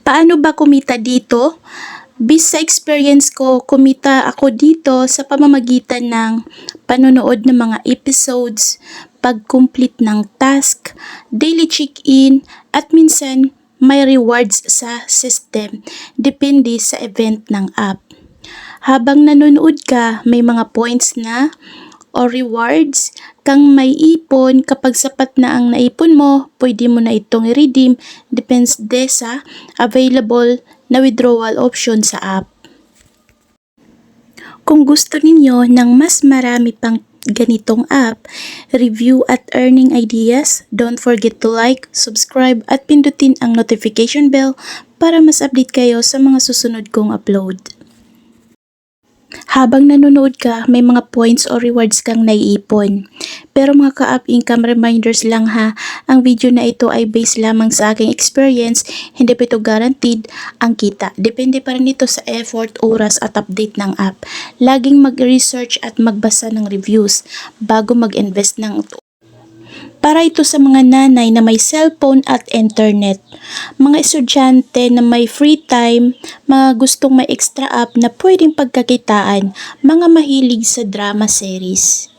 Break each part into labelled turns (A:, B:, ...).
A: Paano ba kumita dito? Based sa experience ko, kumita ako dito sa pamamagitan ng panonood ng mga episodes, pag-complete ng task, daily check-in, at minsan may rewards sa system, depende sa event ng app. Habang nanonood ka, may mga points na o rewards kang may ipon. Kapag sapat na ang naipon mo, pwede mo na itong i-redeem depende sa available na withdrawal option sa app. Kung gusto ninyo ng mas marami pang ganitong app, review at earning ideas, don't forget to like, subscribe at pindutin ang notification bell para mas update kayo sa mga susunod kong upload. Habang nanonood ka, may mga points o rewards kang naiipon. Pero mga ka-app income reminders lang ha, ang video na ito ay based lamang sa aking experience, hindi pa ito guaranteed ang kita. Depende pa rin ito sa effort, oras at update ng app. Laging mag-research at magbasa ng reviews bago mag-invest ng para ito sa mga nanay na may cellphone at internet, mga estudyante na may free time, mga gustong may extra app na pwedeng pagkakitaan, mga mahilig sa drama series.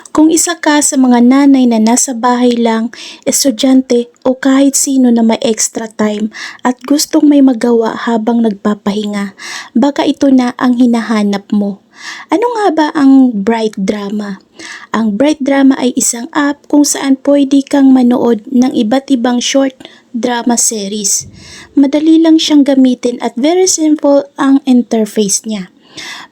A: Kung isa ka sa mga nanay na nasa bahay lang, estudyante o kahit sino na may extra time at gustong may magawa habang nagpapahinga, baka ito na ang hinahanap mo. Ano nga ba ang Bright Drama? Ang Bright Drama ay isang app kung saan pwede kang manood ng iba't ibang short drama series. Madali lang siyang gamitin at very simple ang interface niya.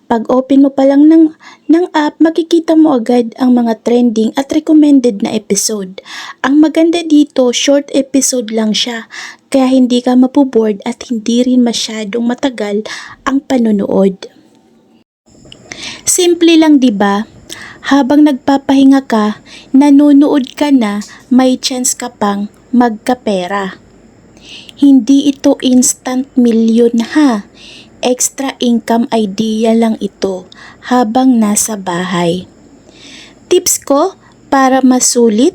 A: Pag open mo pa lang ng app, makikita mo agad ang mga trending at recommended na episode. Ang maganda dito, short episode lang siya, kaya hindi ka mapuboard at hindi rin masyadong matagal ang panonood. Simple lang 'di ba? Habang nagpapahinga ka, nanonood ka na, may chance ka pang magkapera. Hindi ito instant million ha. Extra income idea lang ito habang nasa bahay. Tips ko para masulit,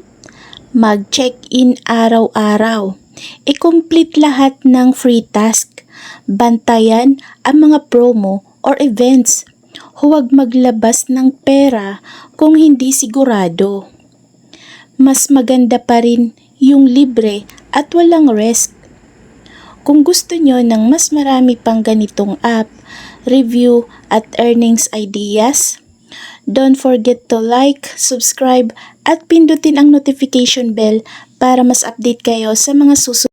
A: mag-check-in araw-araw. I-complete lahat ng free task. Bantayan ang mga promo or events. Huwag maglabas ng pera kung hindi sigurado. Mas maganda pa rin yung libre at walang risk. Kung gusto nyo ng mas marami pang ganitong app, review at earnings ideas, don't forget to like, subscribe at pindutin ang notification bell para mas update kayo sa mga susunod.